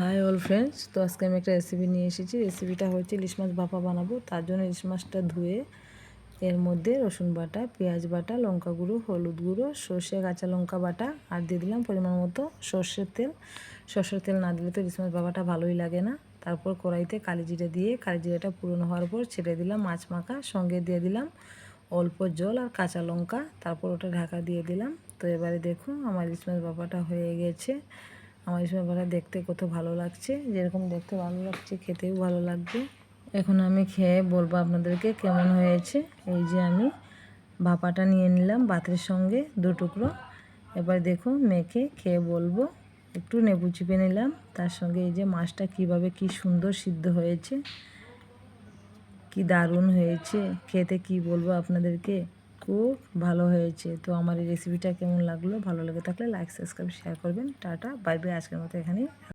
High all friends, তো আজকে আমি একটা রেসিপি নিয়ে এসেছি। রেসিপিটা হচ্ছে ইলিশ মাছ ভাপা বানাবো। তার জন্য ইলিশ মাছটা ধুয়ে এর মধ্যে রসুন বাটা, পেঁয়াজ বাটা, লঙ্কা গুঁড়ো, হলুদ গুঁড়ো, সর্ষে, কাঁচা লঙ্কা বাটা আর দিয়ে দিলাম পরিমাণ মতো সর্ষের তেল। সর্ষের তেল না দিলে তো ইলিশ মাছ ভাপাটা ভালোই লাগে না। তারপর কড়াইতে কালি জিরে দিয়ে কালি জিরেটা পুরনো হওয়ার পর ছেড়ে দিলাম মাছ মাখা, সঙ্গে দিয়ে দিলাম অল্প জল আর কাঁচা লঙ্কা। তারপর ওটা ঢাকা দিয়ে দিলাম। তো এবারে দেখুন আমার ইলিশ মাছ ভাপাটা হয়ে গেছে। আমার ইলিশ মাছ ভাপা দেখতে কত ভালো লাগছে, যেরকম দেখতে ভালো লাগছে খেতেও ভালো লাগবে। এখন আমি খেয়ে বলবো আপনাদেরকে কেমন হয়েছে। এই যে আমি ভাপাটা নিয়ে নিলাম ভাতের সঙ্গে 2 টুকরো। এবার দেখুন মেখে খেয়ে বলবো। একটু নেবু চিপে নিলাম, তার সঙ্গে এই যে মাছটা কীভাবে কি সুন্দর সিদ্ধ হয়েছে, কি দারুণ হয়েছে খেতে, কি বলবো আপনাদেরকে, খুব ভালো হয়েছে। তো আমার এই রেসিপিটা কেমন লাগলো, ভালো লেগে থাকলে লাইক, সাবস্ক্রাইব, শেয়ার করবেন। টাটা, বাই বাই, আজকের মতো এখানেই।